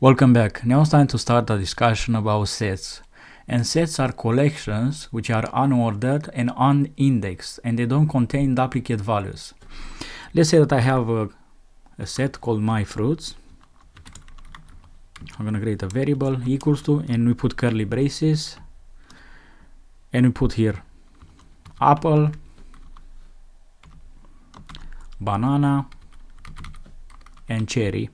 Welcome back. Now it's time to start a discussion about sets. And sets are collections which are unordered and unindexed, and they don't contain duplicate values. Let's say that I have a set called my fruits. I'm gonna create a variable equals to, and we put curly braces, and we put here apple, banana, and cherry.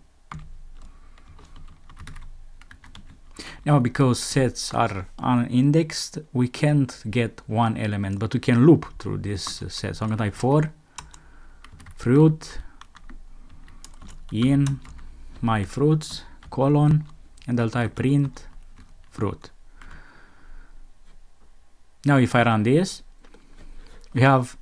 Now, because sets are unindexed, we can't get one element, but we can loop through this set. So I'm gonna type for fruit in my fruits colon, and I'll type print fruit. Now if I run this, we have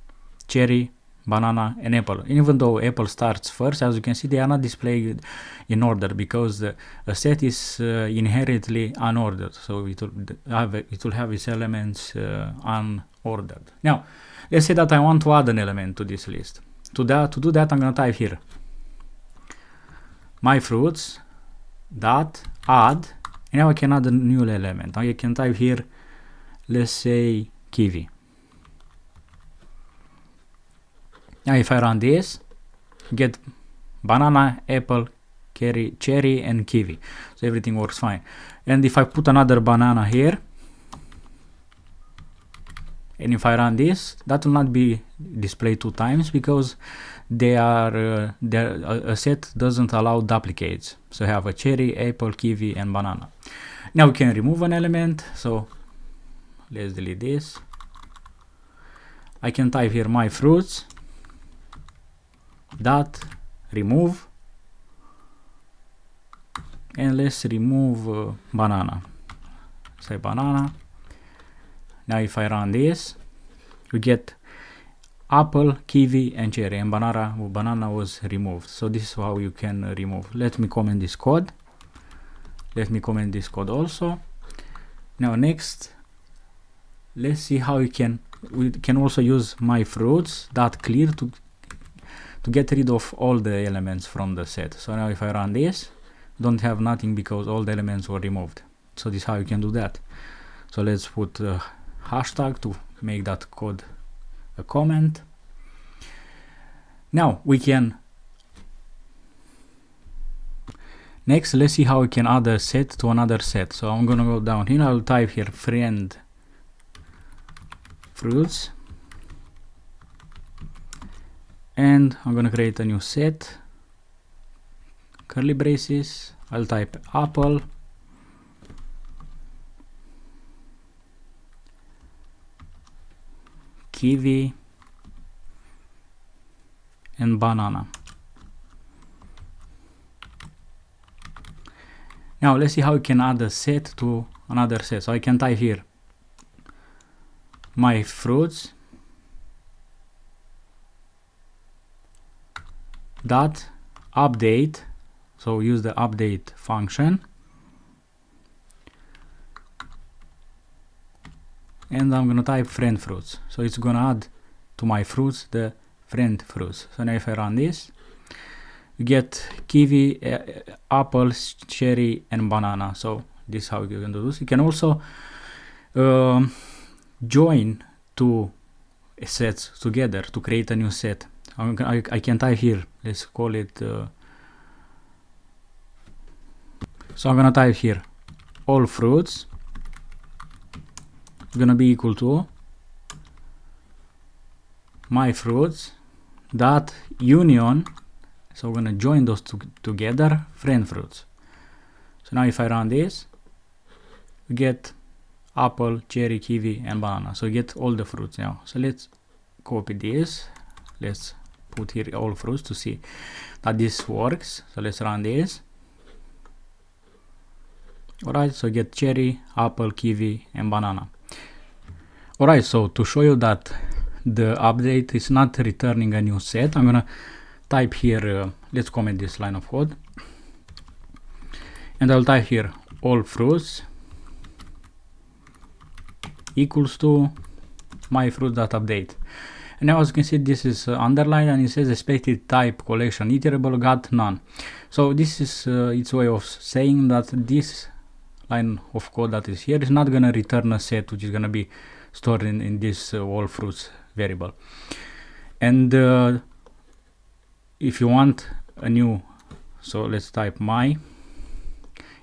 cherry, banana, and apple. And even though apple starts first, as you can see, they are not displayed in order because a set is inherently unordered, so it will have its elements unordered. Now let's say that I want to add an element to this list. To do that, I'm going to type here my fruits dot add, and now I can add a new element. I can type here, let's say kiwi. Now if I run this, get banana, apple, cherry, and kiwi. So everything works fine. And if I put another banana here, and if I run this, that will not be displayed 2 times because a set doesn't allow duplicates. So I have a cherry, apple, kiwi, and banana. Now we can remove an element. So let's delete this. I can type here my fruits dot remove, and let's remove banana. Say banana. Now if I run this, we get apple, kiwi, and cherry, and banana was removed. So this is how you can remove. Let me comment this code. Let me comment this code also. Now next, let's see how we can also use my fruits dot clear to get rid of all the elements from the set. So now if I run this, don't have nothing because all the elements were removed. So this is how you can do that. So let's put a hashtag to make that code a comment. Now we can next, let's see how we can add a set to another set. So I'm gonna go down here. I'll type here friend fruits, and I'm gonna create a new set, curly braces. I'll type apple, kiwi, and banana. Now let's see how we can add a set to another set. So I can type here my fruits dot update, so use the update function, and I'm gonna type friend fruits. So it's gonna add to my fruits the friend fruits. So now if I run this, you get kiwi, apples, cherry, and banana. So this is how you can do this. You can also join 2 sets together to create a new set. I can type here, let's call it so I'm gonna type here all fruits gonna be equal to my fruits dot union, so we're gonna join those together, friend fruits. So now if I run this, we get apple, cherry, kiwi, and banana. So we get all the fruits now. So let's copy this, let's put here all fruits to see that this works. So let's run this. Alright, so get cherry, apple, kiwi, and banana. Alright, so to show you that the update is not returning a new set, I'm gonna type here, let's comment this line of code, and I'll type here all fruits equals to my fruit.update. And now as you can see, this is underlined and it says expected type collection iterable got none. So this is its way of saying that this line of code that is here is not going to return a set which is going to be stored in this all fruits variable. And if you want a new, so let's type my.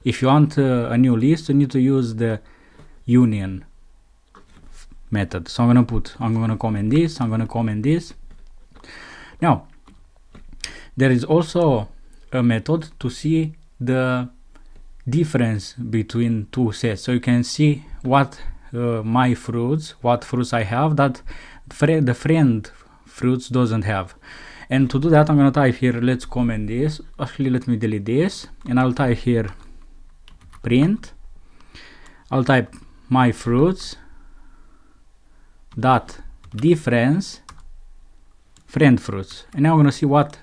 If you want a new list, you need to use the union method. So I'm gonna comment this. Now there is also a method to see the difference between two sets, so you can see what what fruits I have that the friend fruits doesn't have. And to do that, I'm gonna type here, let's comment this. Actually, let me delete this, and I'll type here print. I'll type my fruits dot difference friend fruits, and now I'm gonna see what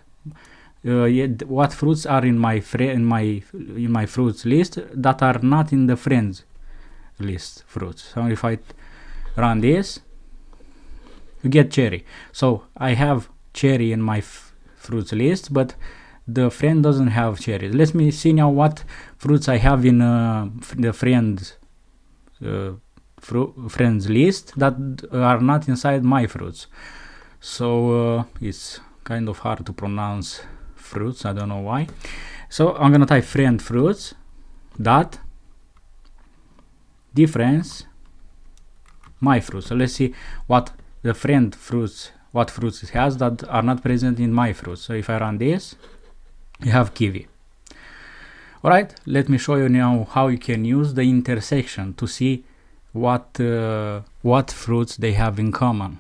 fruits are in my fruits list that are not in the friends list fruits. So if I run this, you get cherry. So I have cherry in my fruits list, but the friend doesn't have cherry. Let me see now what fruits I have in the friends list that are not inside my fruits. So it's kind of hard to pronounce fruits, I don't know why. So I'm gonna type friend fruits dot difference my fruits. So let's see what the friend fruits, what fruits it has that are not present in my fruits. So if I run this, you have kiwi. Alright, let me show you now how you can use the intersection to see what fruits they have in common.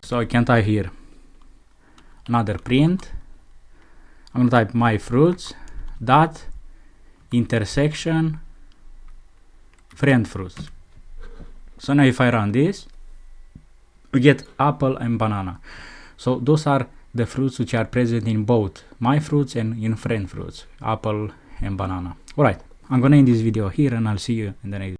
So I can type here another print. I'm gonna type my fruits dot intersection friend fruits. So now if I run this, we get apple and banana. So those are the fruits which are present in both my fruits and in friend fruits, apple and banana. Alright, I'm gonna end this video here, and I'll see you in the next